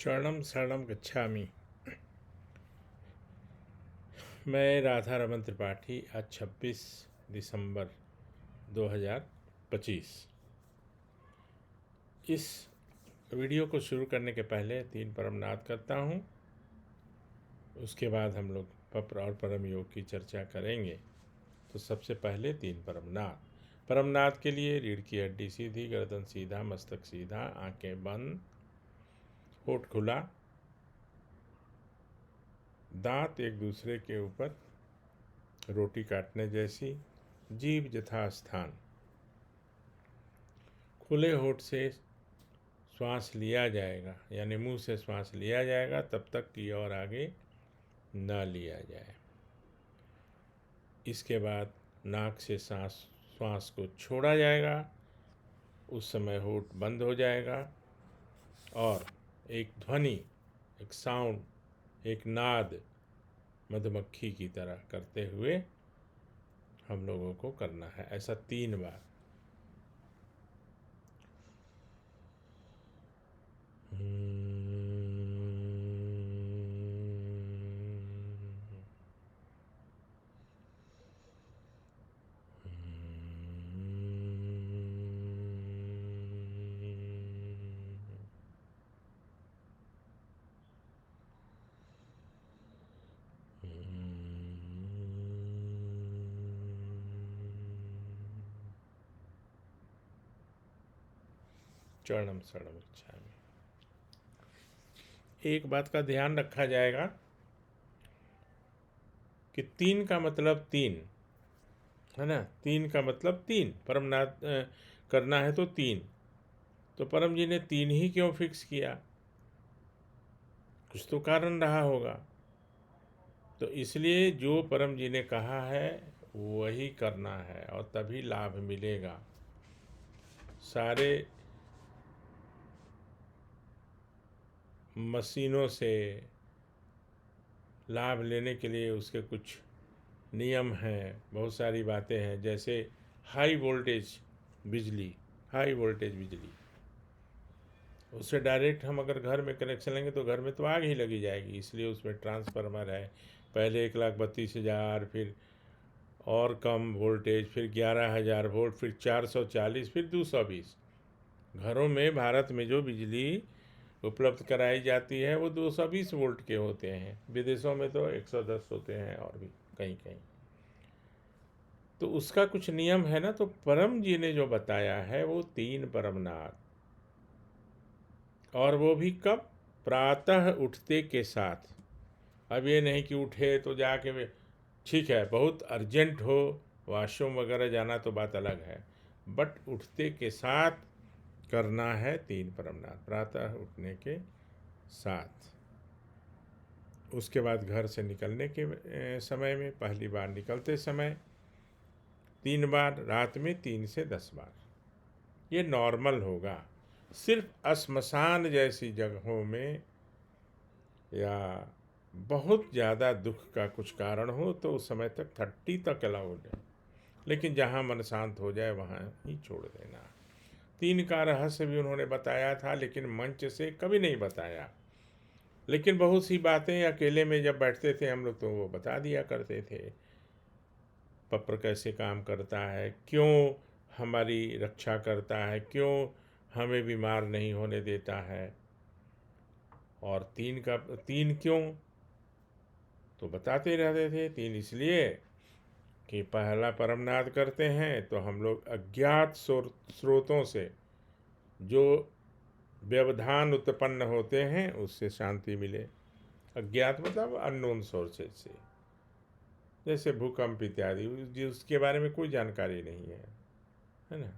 चरणम शरणम गच्छामि। मैं राधा रमन त्रिपाठी। आज 26 दिसंबर 2025। इस वीडियो को शुरू करने के पहले 3 परमनाद करता हूँ। उसके बाद हम लोग पप्र और परम योग की चर्चा करेंगे। तो सबसे पहले 3 परमनाद। परमनाद के लिए रीढ़ की हड्डी सीधी, गर्दन सीधा, मस्तक सीधा, आंखें बंद, होठ खुला, दांत एक दूसरे के ऊपर रोटी काटने जैसी, जीभ यथास्थान। खुले होठ से श्वास लिया जाएगा, यानी मुंह से श्वास लिया जाएगा तब तक कि और आगे न लिया जाए। इसके बाद नाक से श्वास को छोड़ा जाएगा। उस समय होठ बंद हो जाएगा और एक ध्वनि, एक साउंड, एक नाद मधुमक्खी की तरह करते हुए हम लोगों को करना है। ऐसा 3 बार। चरणम शरणम गच्छामि। एक बात का ध्यान रखा जाएगा कि 3 का मतलब 3 है ना। 3 का मतलब 3 परमनाद करना है तो 3। तो परम जी ने 3 ही क्यों फिक्स किया? कुछ तो कारण रहा होगा। तो इसलिए जो परम जी ने कहा है वही करना है और तभी लाभ मिलेगा। सारे मशीनों से लाभ लेने के लिए उसके कुछ नियम हैं, बहुत सारी बातें हैं। जैसे हाई वोल्टेज बिजली, उससे डायरेक्ट हम अगर घर में कनेक्शन लेंगे तो घर में तो आग ही लगी जाएगी। इसलिए उसमें ट्रांसफार्मर है। पहले 1,32,000, फिर और कम वोल्टेज, फिर 11,000 वोल्ट, फिर 440, फिर 220। घरों में भारत में जो बिजली उपलब्ध कराई जाती है वो 220 वोल्ट के होते हैं। विदेशों में तो 110 होते हैं और भी कहीं कहीं। तो उसका कुछ नियम है ना। तो परम जी ने जो बताया है वो 3 परमनाद, और वो भी कब? प्रातः उठते के साथ। अब ये नहीं कि उठे तो जाके, ठीक है बहुत अर्जेंट हो, वॉशरूम वगैरह जाना तो बात अलग है, बट उठते के साथ करना है 3 परमनाद, प्रातः उठने के साथ। उसके बाद घर से निकलने के समय में, पहली बार निकलते समय 3 बार, रात में 3 से 10 बार। ये नॉर्मल होगा। सिर्फ श्मशान जैसी जगहों में या बहुत ज़्यादा दुख का कुछ कारण हो तो उस समय तक 30 तक अलाउड है, लेकिन जहाँ मन शांत हो जाए वहाँ ही छोड़ देना। 3 का रहस्य भी उन्होंने बताया था, लेकिन मंच से कभी नहीं बताया। लेकिन बहुत सी बातें अकेले में जब बैठते थे हम लोग तो वो बता दिया करते थे। पप्र कैसे काम करता है, क्यों हमारी रक्षा करता है, क्यों हमें बीमार नहीं होने देता है, और 3 क्यों तो बताते रहते थे। 3 इसलिए कि पहला परमनाद करते हैं तो हम लोग अज्ञात स्रोतों से जो व्यवधान उत्पन्न होते हैं उससे शांति मिले। अज्ञात मतलब अननोन सोर्सेज से, जैसे भूकंप इत्यादि, जिसके बारे में कोई जानकारी नहीं है ना।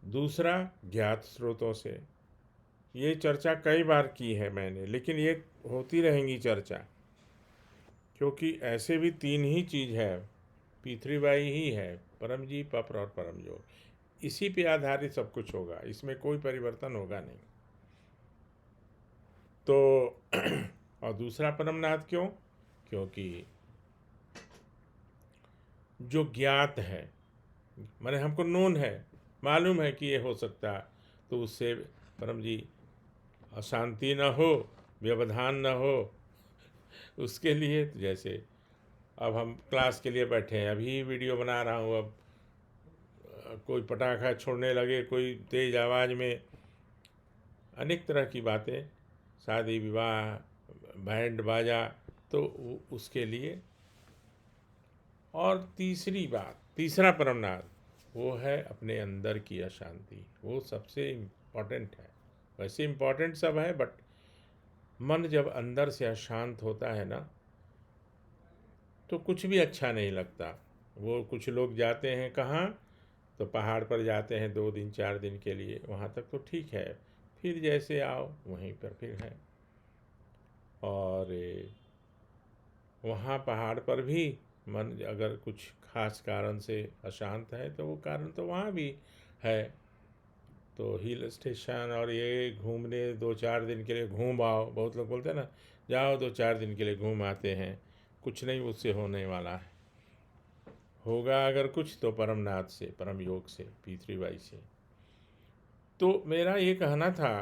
दूसरा ज्ञात स्रोतों से। ये चर्चा कई बार की है मैंने, लेकिन ये होती रहेंगी चर्चा, क्योंकि ऐसे भी 3 ही चीज़ है, P3Y ही है, परम जी, पप्र और परम योग। इसी पे आधारित सब कुछ होगा, इसमें कोई परिवर्तन होगा नहीं। तो और दूसरा परमनाद क्यों? क्योंकि जो ज्ञात है, माने हमको नोन है, मालूम है कि ये हो सकता है, तो उससे परम जी अशांति न हो, व्यवधान न हो, उसके लिए तो जैसे अब हम क्लास के लिए बैठे हैं, अभी वीडियो बना रहा हूँ, अब कोई पटाखा छोड़ने लगे, कोई तेज़ आवाज़ में, अनेक तरह की बातें, शादी विवाह, बैंड बाजा, तो उसके लिए। और तीसरी बात, तीसरा परमनाद, वो है अपने अंदर की अशांति। वो सबसे इम्पोर्टेंट है। वैसे इम्पोर्टेंट सब है, बट मन जब अंदर से अशांत होता है ना, तो कुछ भी अच्छा नहीं लगता। वो कुछ लोग जाते हैं कहाँ, तो पहाड़ पर जाते हैं 2 दिन 4 दिन के लिए, वहाँ तक तो ठीक है, फिर जैसे आओ वहीं पर फिर है। और वहाँ पहाड़ पर भी मन अगर कुछ खास कारण से अशांत है, तो वो कारण तो वहाँ भी है। तो हिल स्टेशन और ये घूमने 2-4 दिन के लिए घूम आओ, बहुत लोग बोलते हैं ना, जाओ 2-4 दिन के लिए घूम आते हैं, कुछ नहीं उससे होने वाला है। होगा अगर कुछ तो परमनाथ से, परम योग से, पी3 से। तो मेरा ये कहना था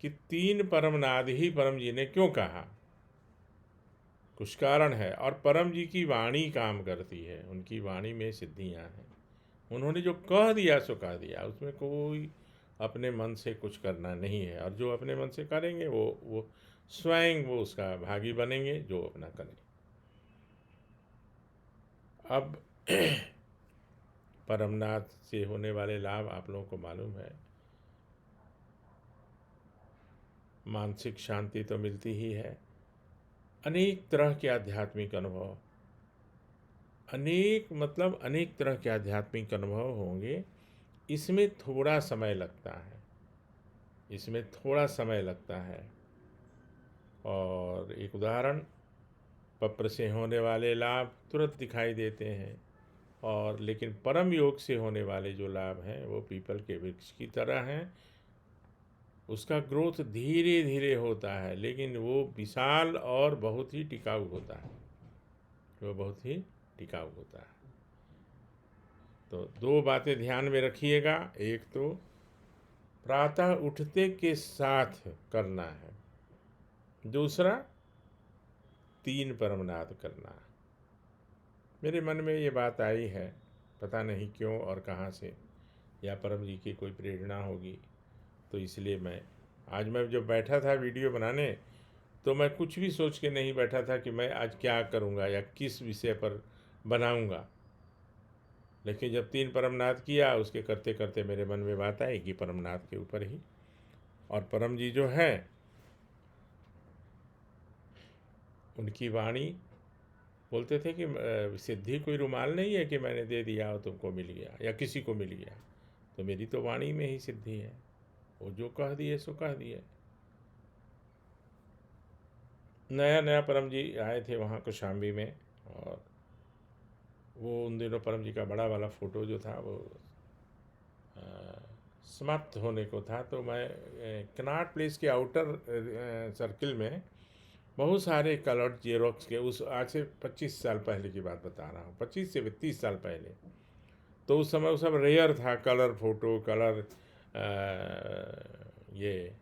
कि 3 परमनाद ही परम जी ने क्यों कहा, कुछ कारण है। और परम जी की वाणी काम करती है, उनकी वाणी में सिद्धियां हैं। उन्होंने जो कह दिया सो कह दिया, उसमें कोई अपने मन से कुछ करना नहीं है। और जो अपने मन से करेंगे वो स्वयं वो उसका भागी बनेंगे, जो अपना करें। अब परमनाथ से होने वाले लाभ आप लोगों को मालूम है। मानसिक शांति तो मिलती ही है, अनेक तरह के आध्यात्मिक अनुभव, अनेक तरह के आध्यात्मिक अनुभव होंगे। इसमें थोड़ा समय लगता है, इसमें थोड़ा समय लगता है। और एक उदाहरण, पत्र से होने वाले लाभ तुरंत दिखाई देते हैं, और लेकिन परम योग से होने वाले जो लाभ हैं वो पीपल के वृक्ष की तरह हैं। उसका ग्रोथ धीरे धीरे होता है, लेकिन वो विशाल और बहुत ही टिकाऊ होता है, वो बहुत ही टिकाऊ होता है। तो 2 बातें ध्यान में रखिएगा। एक तो प्रातः उठते के साथ करना है, दूसरा 3 परमनाद करना है। मेरे मन में ये बात आई है, पता नहीं क्यों और कहाँ से, या परम जी की कोई प्रेरणा होगी, तो इसलिए मैं जब बैठा था वीडियो बनाने, तो मैं कुछ भी सोच के नहीं बैठा था कि मैं आज क्या करूँगा या किस विषय पर बनाऊँगा। लेकिन जब 3 परमनाद किया, उसके करते करते मेरे मन में बात आई कि परमनाद के ऊपर ही। और परम जी जो है, उनकी वाणी, बोलते थे कि सिद्धि कोई रुमाल नहीं है कि मैंने दे दिया और तुमको मिल गया या किसी को मिल गया। तो मेरी तो वाणी में ही सिद्धि है, वो जो कह दिए सो कह दिए। नया नया परम जी आए थे वहाँ कौशाम्बी में, और वो उन दिनों परम जी का बड़ा वाला फ़ोटो जो था वो समाप्त होने को था। तो मैं कनॉट प्लेस के आउटर सर्किल में बहुत सारे कलर्ड जेरोक्स के, उस आज से 25 साल पहले की बात बता रहा हूँ, 25 से 30 साल पहले। तो उस समय वो सब रेयर था, कलर फ़ोटो, कलर ये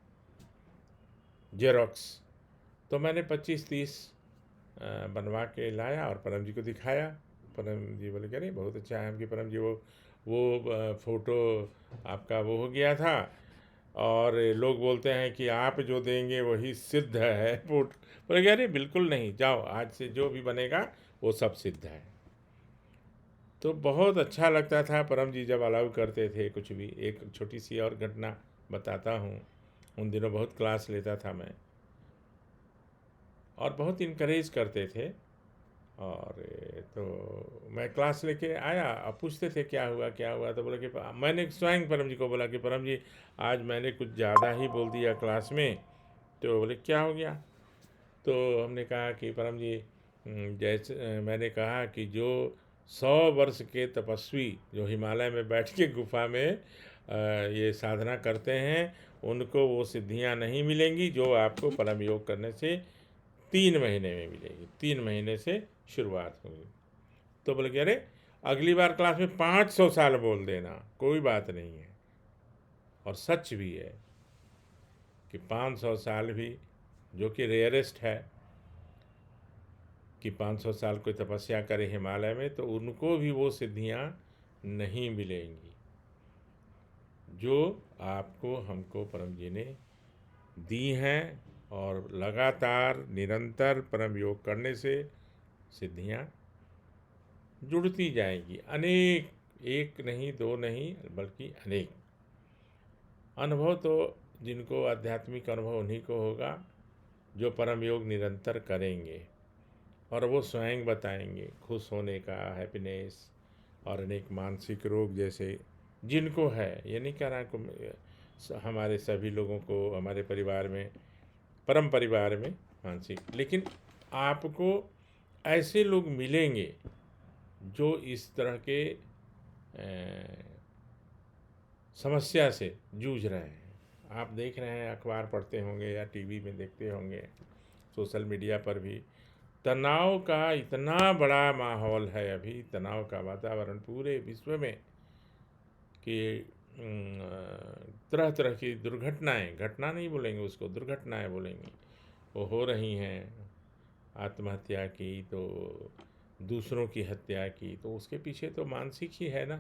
जेरोक्स। तो मैंने 25-30 बनवा के लाया और परम जी को दिखाया। परम जी बोले कि अरे बहुत अच्छा है। हमके परम जी वो फ़ोटो आपका वो हो गया था, और लोग बोलते हैं कि आप जो देंगे वही सिद्ध है। फोटो बोले कि अरे बिल्कुल नहीं, जाओ आज से जो भी बनेगा वो सब सिद्ध है। तो बहुत अच्छा लगता था परम जी जब अलाउ करते थे कुछ भी। एक छोटी सी और घटना बताता हूँ। उन दिनों बहुत क्लास लेता था मैं, और बहुत इनकरेज करते थे। और तो मैं क्लास लेके आया, अब पूछते थे क्या हुआ क्या हुआ, तो बोला कि मैंने स्वयं परम जी को बोला कि परम जी आज मैंने कुछ ज़्यादा ही बोल दिया क्लास में। तो बोले क्या हो गया। तो हमने कहा कि परम जी जैसे मैंने कहा कि जो 100 वर्ष के तपस्वी जो हिमालय में बैठ के गुफा में ये साधना करते हैं, उनको वो सिद्धियां नहीं मिलेंगी जो आपको परम योग करने से 3 महीने में मिलेगी। 3 महीने से शुरुआत होगी। तो बोले कि अरे अगली बार क्लास में 500 साल बोल देना, कोई बात नहीं है। और सच भी है कि 500 साल भी, जो कि रेयरेस्ट है कि 500 साल कोई तपस्या करे हिमालय में, तो उनको भी वो सिद्धियां नहीं मिलेंगी जो आपको हमको परम जी ने दी हैं। और लगातार निरंतर परम योग करने से सिद्धियां जुड़ती जाएंगी, अनेक, एक नहीं दो नहीं बल्कि अनेक। अनुभव तो जिनको आध्यात्मिक अनुभव उन्हीं को होगा जो परम योग निरंतर करेंगे, और वो स्वयं बताएंगे खुश होने का, हैप्पीनेस, और अनेक मानसिक रोग जैसे जिनको है, ये नहीं कह रहा कि हमारे सभी लोगों को हमारे परिवार में, परम परिवार में मानसिक, लेकिन आपको ऐसे लोग मिलेंगे जो इस तरह के समस्या से जूझ रहे हैं। आप देख रहे हैं, अखबार पढ़ते होंगे या टीवी में देखते होंगे, सोशल मीडिया पर भी तनाव का इतना बड़ा माहौल है, अभी तनाव का वातावरण पूरे विश्व में कि तरह तरह की दुर्घटनाएं, घटना नहीं बोलेंगे उसको, दुर्घटनाएं बोलेंगे, वो हो रही हैं। आत्महत्या की तो दूसरों की हत्या की, तो उसके पीछे तो मानसिक ही है ना,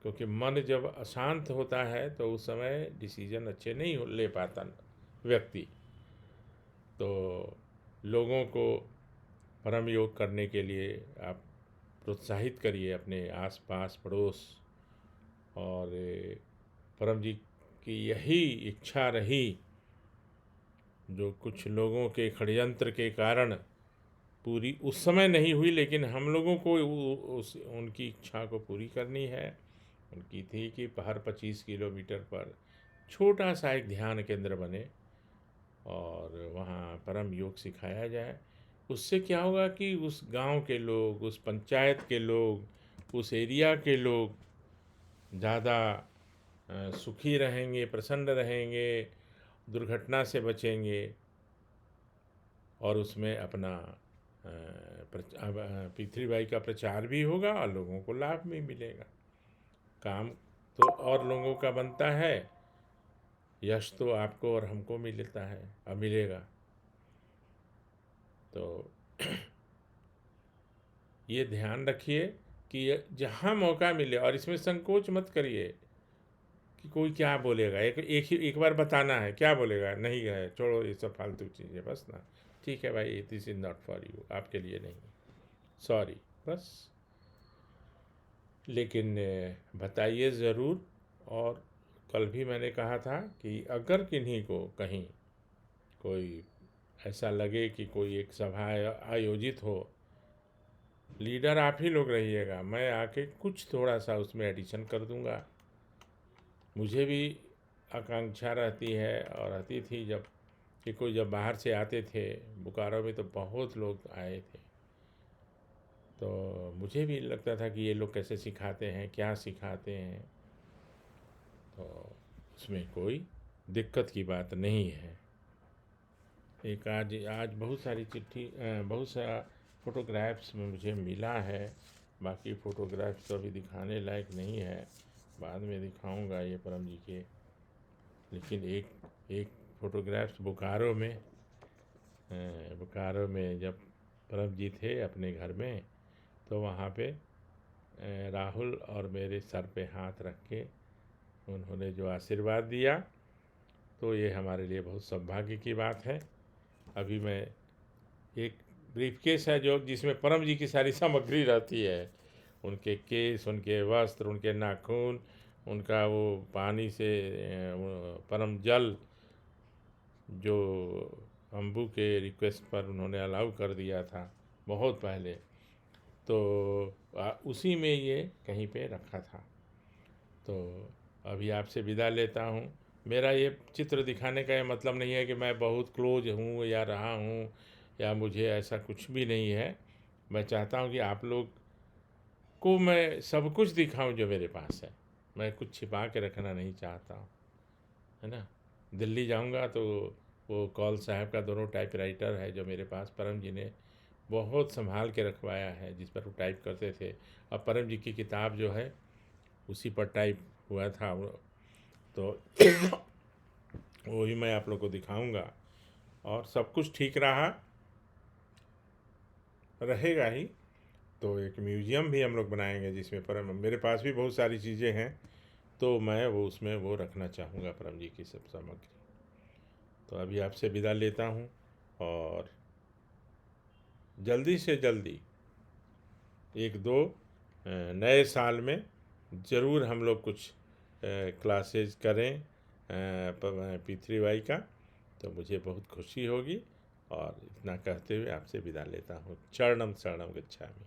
क्योंकि मन जब अशांत होता है तो उस समय डिसीजन अच्छे नहीं ले पाता व्यक्ति। तो लोगों को परम योग करने के लिए आप प्रोत्साहित करिए अपने आसपास पड़ोस। और परम जी की यही इच्छा रही, जो कुछ लोगों के षड्यंत्र के कारण पूरी उस समय नहीं हुई, लेकिन हम लोगों को उस उनकी इच्छा को पूरी करनी है। उनकी थी कि हर 25 किलोमीटर पर छोटा सा एक ध्यान केंद्र बने और वहाँ परम योग सिखाया जाए। उससे क्या होगा कि उस गांव के लोग, उस पंचायत के लोग, उस एरिया के लोग ज़्यादा सुखी रहेंगे, प्रसन्न रहेंगे, दुर्घटना से बचेंगे, और उसमें अपना पृथ्वीबाई का प्रचार भी होगा और लोगों को लाभ भी मिलेगा। काम तो और लोगों का बनता है, यश तो आपको और हमको मिलता है, अब मिलेगा। तो ये ध्यान रखिए कि जहाँ मौका मिले, और इसमें संकोच मत करिए कि कोई क्या बोलेगा, एक बार बताना है, क्या बोलेगा, नहीं है, छोड़ो ये सब फालतू चीज़ें, बस ना, ठीक है भाई, this is not for you, आपके लिए नहीं, सॉरी, बस। लेकिन बताइए ज़रूर। और कल भी मैंने कहा था कि अगर किन्हीं को कहीं कोई ऐसा लगे कि कोई एक सभा आयोजित हो, लीडर आप ही लोग रहिएगा, मैं आके कुछ थोड़ा सा उसमें एडिशन कर दूंगा। मुझे भी आकांक्षा रहती है और रहती थी जब कि कोई जब बाहर से आते थे, बोकारो में तो बहुत लोग आए थे, तो मुझे भी लगता था कि ये लोग कैसे सिखाते हैं, क्या सिखाते हैं। तो उसमें कोई दिक्कत की बात नहीं है। एक आज आज बहुत सारी चिट्ठी, बहुत सारा फ़ोटोग्राफ्स में मुझे मिला है, बाकी फ़ोटोग्राफ्स तो अभी दिखाने लायक नहीं है, बाद में दिखाऊंगा ये परम जी के। लेकिन एक एक फ़ोटोग्राफ्स बोकारो में जब परम जी थे अपने घर में, तो वहाँ पे राहुल और मेरे सर पे हाथ रख के उन्होंने जो आशीर्वाद दिया, तो ये हमारे लिए बहुत सौभाग्य की बात है। अभी मैं एक ब्रीफकेस है जो जिसमें परम जी की सारी सामग्री रहती है, उनके केस, उनके वस्त्र, उनके नाखून, उनका वो पानी से परम जल जो अम्बू के रिक्वेस्ट पर उन्होंने अलाउ कर दिया था बहुत पहले, तो उसी में ये कहीं पे रखा था। तो अभी आपसे विदा लेता हूँ। मेरा ये चित्र दिखाने का ये मतलब नहीं है कि मैं बहुत क्लोज हूँ या रहा हूँ, या मुझे ऐसा कुछ भी नहीं है। मैं चाहता हूँ कि आप लोग को मैं सब कुछ दिखाऊं जो मेरे पास है, मैं कुछ छिपा के रखना नहीं चाहता हूँ, है ना। दिल्ली जाऊँगा तो वो कौल साहब का दोनों टाइपराइटर है जो मेरे पास परम जी ने बहुत संभाल के रखवाया है, जिस पर वो टाइप करते थे। अब परम जी की किताब जो है उसी पर टाइप हुआ था वो, तो वो भी मैं आप लोग को दिखाऊंगा। और सब कुछ ठीक रहा, रहेगा ही तो एक म्यूज़ियम भी हम लोग बनाएंगे, जिसमें परम मेरे पास भी बहुत सारी चीज़ें हैं, तो मैं वो उसमें वो रखना चाहूँगा परम जी की सब सामग्री। तो अभी आपसे विदा लेता हूँ, और जल्दी से जल्दी एक दो नए साल में ज़रूर हम लोग कुछ क्लासेज करें P3Y का, तो मुझे बहुत खुशी होगी। और इतना कहते हुए आपसे विदा लेता हूँ। चरणम शरणम गच्छामि।